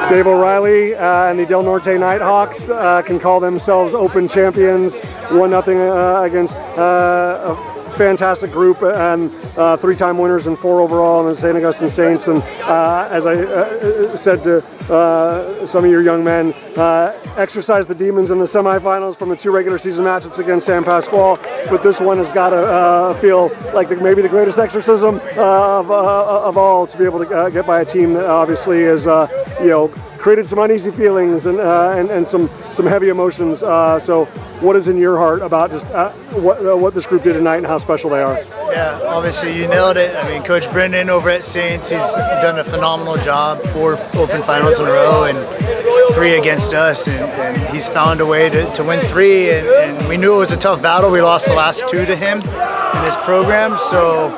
Dave O'Reilly and the Del Norte Nighthawks can call themselves Open champions. 1-0 against a fantastic group and 3-time winners and 4 overall in the St. Augustine Saints. And as I said to some of your young men, exercise the demons in the semifinals from the 2 regular season matchups against San Pasqual. But this one has got to feel like maybe the greatest exorcism of all, to be able to get by a team that obviously is, created some uneasy feelings and some heavy emotions. So what is in your heart about just what this group did tonight and how special they are? Yeah, obviously you nailed it. I mean, Coach Brendan over at Saints, he's done a phenomenal job. 4 open finals in a row and 3 against us, and he's found a way to win 3. And we knew it was a tough battle. We lost the last 2 to him in his program. So,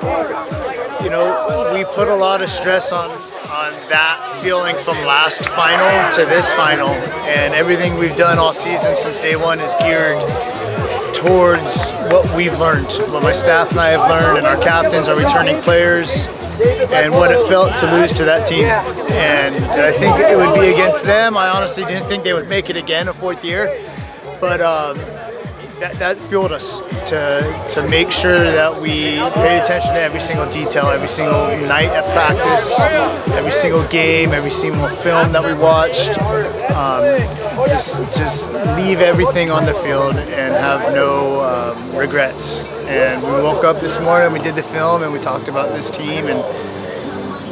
we put a lot of stress on that feeling from last final to this final, and everything we've done all season since day one is geared towards what we've learned, what my staff and I have learned, and our captains, our returning players, and what it felt to lose to that team. And I think it would be against them. I honestly didn't think they would make it again a 4th year, but that fueled us to make sure that we paid attention to every single detail, every single night at practice, every single game, every single film that we watched. Just leave everything on the field and have no regrets. And we woke up this morning, we did the film, and we talked about this team and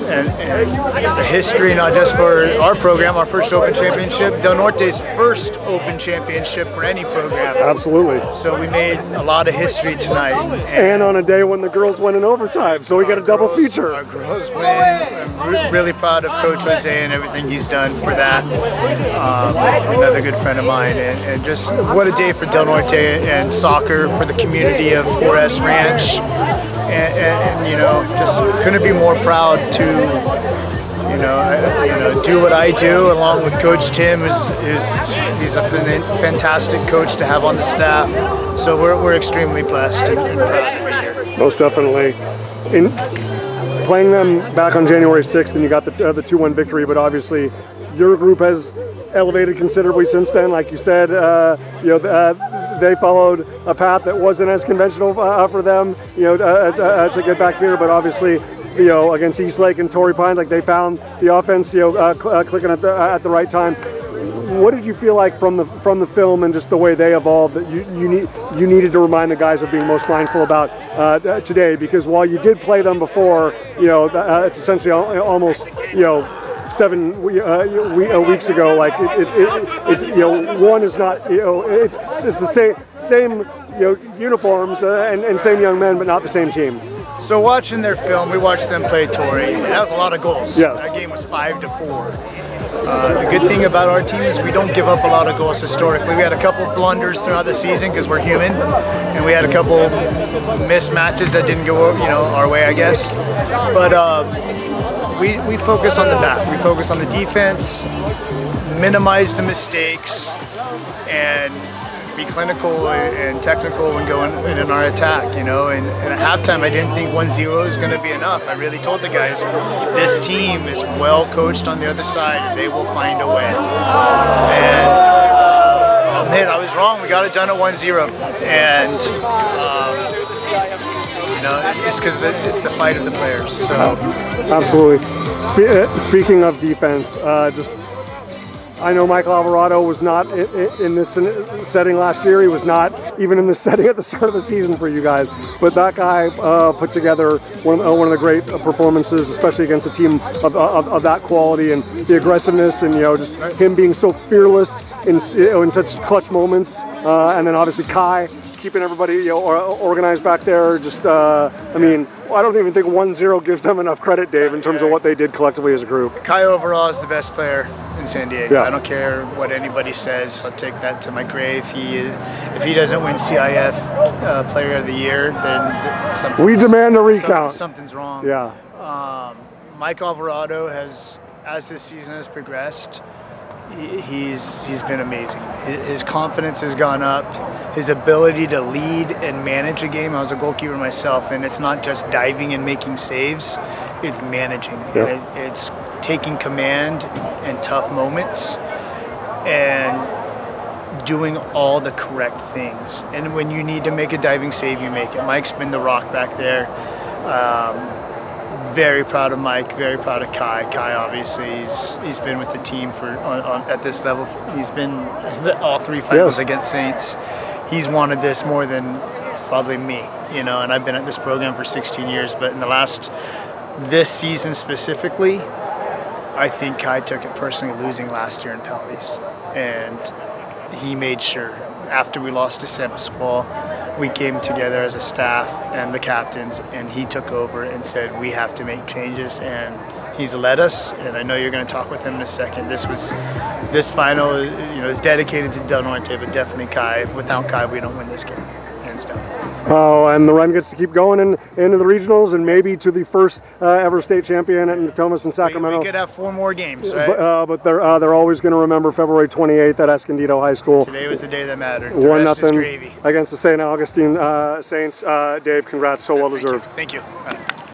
the history, not just for our program, our first Open Championship, Del Norte's first Open Championship for any program. Absolutely. So we made a lot of history tonight. And on a day when the girls went in overtime, so we got a double feature. Our girls win. I'm really proud of Coach Jose and everything he's done for that. Another good friend of mine. And just what a day for Del Norte and soccer, for the community of 4S Ranch. And just couldn't be more proud to do what I do along with Coach Tim, he's a fantastic coach to have on the staff. So we're extremely blessed and proud to be here. Most definitely. In playing them back on January 6th, and you got the 2-1 victory, but obviously your group has elevated considerably since then. Like you said, they followed a path that wasn't as conventional for them, to get back here. But obviously, against Eastlake and Torrey Pines, like they found the offense, clicking at the right time. What did you feel like from the film and just the way they evolved that you needed to remind the guys of being most mindful about today? Because while you did play them before, it's essentially almost 7 weeks ago. Like one is not, it's the same uniforms and same young men, but not the same team. So watching their film, we watched them play Torrey. That was a lot of goals. Yes. That game was 5-4. The good thing about our team is we don't give up a lot of goals historically. We had a couple blunders throughout the season because we're human, and we had a couple mismatches that didn't go our way, I guess. But we focus on the back. We focus on the defense, minimize the mistakes, and be clinical and technical when going in our attack, And at halftime, I didn't think 1-0 is going to be enough. I really told the guys, this team is well coached on the other side, and they will find a way. And I'll admit, I was wrong. We got it done at 1-0, and it's because it's the fight of the players. So absolutely. Speaking of defense, I know Michael Alvarado was not in this setting last year. He was not even in this setting at the start of the season for you guys. But that guy put together one of the great performances, especially against a team of that quality, and the aggressiveness, and just him being so fearless in such clutch moments. And then obviously Kai keeping everybody organized back there. I don't even think 1-0 gives them enough credit, Dave, in terms of what they did collectively as a group. Kai overall is the best player in San Diego. Yeah. I don't care what anybody says. I'll take that to my grave. If he doesn't win CIF Player of the Year, then we demand a recount. Something's wrong. Yeah. Mike Alvarado has, as this season has progressed, he's been amazing. His confidence has gone up. His ability to lead and manage a game. I was a goalkeeper myself, and it's not just diving and making saves. It's managing. Yep. And it's taking command in tough moments and doing all the correct things. And when you need to make a diving save, you make it. Mike's been the rock back there. Very proud of Mike, very proud of Kai. Kai, obviously, he's been with the team at this level. He's been all 3 finals against Saints. He's wanted this more than probably me, you know, and I've been at this program for 16 years, but in this season specifically, I think Kai took it personally losing last year in penalties. And he made sure, after we lost to San Pasqual, we came together as a staff and the captains, and he took over and said, we have to make changes, and he's led us, and I know you're going to talk with him in a second. This final, you know, is dedicated to Del Norte, but definitely Kai. Without Kai, we don't win this game, hands down. Oh, and the run gets to keep going into the regionals and maybe to the first ever state champion at Natomas and Sacramento. We could have 4 more games, right? But they're always going to remember February 28th at Escondido High School. Today was the day that mattered. 1-0 against the St. Augustine Saints. Dave, congrats, so well deserved. Thank you.